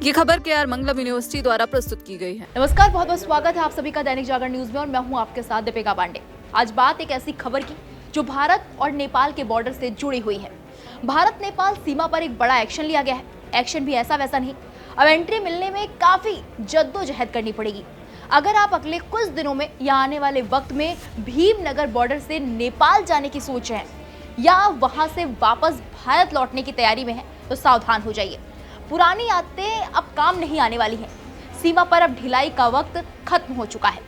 ये खबर केआर मंगलम यूनिवर्सिटी द्वारा प्रस्तुत की गई है। नमस्कार, बहुत बहुत स्वागत है आप सभी का दैनिक जागरण न्यूज में और मैं हूं आपके साथ दीपिका पांडे। आज बात एक ऐसी खबर की जो भारत और नेपाल के बॉर्डर से जुड़ी हुई है। भारत नेपाल सीमा पर एक बड़ा एक्शन लिया गया है। एक्शन भी ऐसा वैसा नहीं, अब एंट्री मिलने में काफी जद्दोजहद करनी पड़ेगी। अगर आप अगले कुछ दिनों में या आने वाले वक्त में भीमनगर बॉर्डर से नेपाल जाने की सोच रहे हैं या वहां से वापस भारत लौटने की तैयारी में है तो सावधान हो जाइए। पुरानी आदतें अब काम नहीं आने वाली हैं। सीमा पर अब ढिलाई का वक्त खत्म हो चुका है।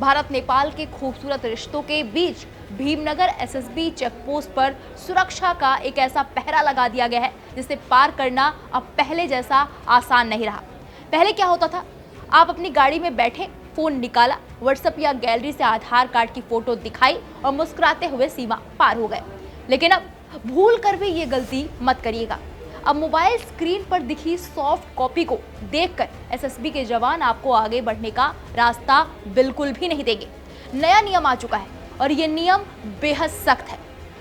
भारत नेपाल के खूबसूरत रिश्तों के बीच भीमनगर एसएसबी चेकपोस्ट पर सुरक्षा का एक ऐसा पहरा लगा दिया गया है जिसे पार करना अब पहले जैसा आसान नहीं रहा। पहले क्या होता था, आप अपनी गाड़ी में बैठे, फोन निकाला, व्हाट्सएप या गैलरी से आधार कार्ड की फोटो दिखाई और मुस्कुराते हुए सीमा पार हो गए। लेकिन अब भूल कर भी ये गलती मत करिएगा। अब मोबाइल स्क्रीन पर दिखी सॉफ्ट कॉपी को देखकर एसएसबी के जवान आपको आगे बढ़ने का रास्ता बिल्कुल भी नहीं देंगे। नया नियम आ चुका है और ये नियम बेहद सख्त है।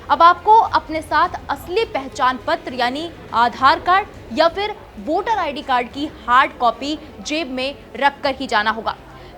अब आपको अपने साथ असली पहचान पत्र यानी आधार कार्ड या फिर वोटर आईडी कार्ड की हार्ड कॉपी जेब में रख कर ही जाना होगा।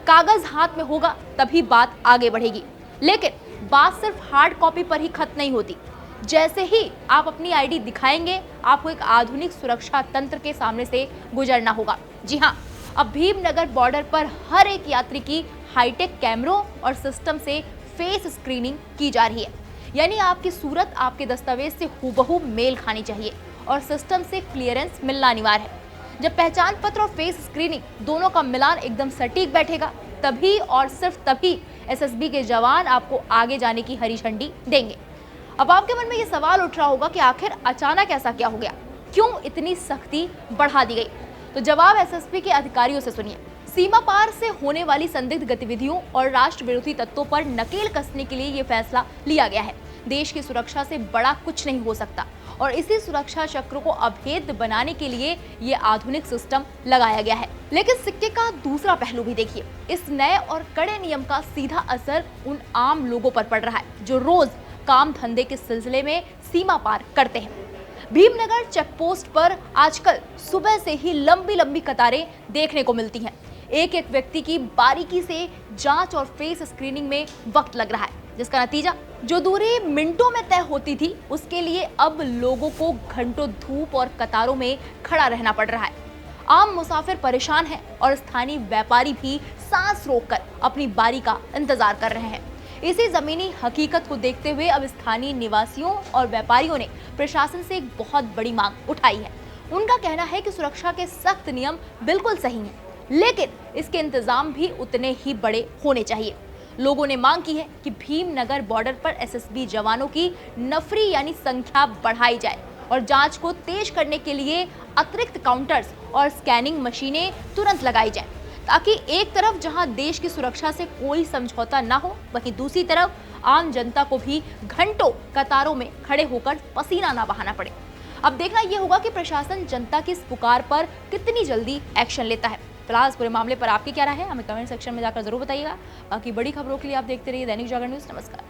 कागज हाथ में होगा तभी बात आगे बढ़ेगी। लेकिन बात सिर्फ हार्ड कॉपी पर ही खत्म नहीं होती। जैसे ही आप अपनी आईडी दिखाएंगे, आपको एक आधुनिक सुरक्षा तंत्र के सामने से गुजरना होगा। जी हाँ, अब भीमनगर बॉर्डर पर हर एक यात्री की हाईटेक कैमरों और सिस्टम से फेस स्क्रीनिंग की जा रही है। यानी आपकी सूरत आपके दस्तावेज से हूबहू मेल खानी चाहिए और सिस्टम से क्लियरेंस मिलना अनिवार्य है। जब पहचान पत्र और फेस स्क्रीनिंग दोनों का मिलान एकदम सटीक बैठेगा, तभी और सिर्फ तभी एसएसबी के जवान आपको आगे जाने की हरी झंडी देंगे। अब आपके मन में ये सवाल उठ रहा होगा कि आखिर अचानक ऐसा क्या हो गया, क्यों इतनी सख्ती बढ़ा दी गई? तो जवाब एसएसबी के अधिकारियों से सुनिए। सीमा पार से होने वाली संदिग्ध गतिविधियों और राष्ट्र विरोधी तत्वों पर नकेल कसने के लिए ये फैसला लिया गया है। देश की सुरक्षा से बड़ा कुछ नहीं हो सकता और इसी सुरक्षा चक्र को अभेद्य बनाने के लिए ये आधुनिक सिस्टम लगाया गया है। लेकिन सिक्के का दूसरा पहलू भी देखिए। इस नए और कड़े नियम का सीधा असर उन आम लोगों पर पड़ रहा है जो रोज काम धंधे के सिलसिले में सीमा पार करते हैं। भीमनगर चेकपोस्ट पर आजकल सुबह से ही लंबी लंबी कतारें देखने को मिलती हैं। एक एक व्यक्ति की बारीकी से जांच और फेस स्क्रीनिंग में वक्त लग रहा है, जिसका नतीजा जो दूरी मिनटों में तय होती थी उसके लिए अब लोगों को घंटों धूप और कतारों में खड़ा रहना पड़ रहा है। आम मुसाफिर परेशान हैं और स्थानीय व्यापारी भी सांस रोककर अपनी बारी का इंतजार कर रहे हैं। इसी जमीनी हकीकत को देखते हुए अब स्थानीय निवासियों और व्यापारियों ने प्रशासन से एक बहुत बड़ी मांग उठाई है। उनका कहना है कि सुरक्षा के सख्त नियम बिल्कुल सही हैं, लेकिन इसके इंतजाम भी उतने ही बड़े होने चाहिए। लोगों ने मांग की है कि भीमनगर बॉर्डर पर एसएसबी जवानों की नफरी यानी संख्या बढ़ाई जाए और जांच को तेज करने के लिए अतिरिक्त काउंटर्स और स्कैनिंग मशीनें तुरंत लगाई जाए, ताकि एक तरफ जहां देश की सुरक्षा से कोई समझौता ना हो, वहीं दूसरी तरफ आम जनता को भी घंटों कतारों में खड़े होकर पसीना ना बहाना पड़े। अब देखना यह होगा कि प्रशासन जनता की इस पुकार पर कितनी जल्दी एक्शन लेता है। फिलहाल इस पूरे मामले पर आपकी क्या राय है, हमें कमेंट सेक्शन में जाकर जरूर बताइएगा। बाकी बड़ी खबरों के लिए आप देखते रहिए दैनिक जागरण न्यूज। नमस्कार।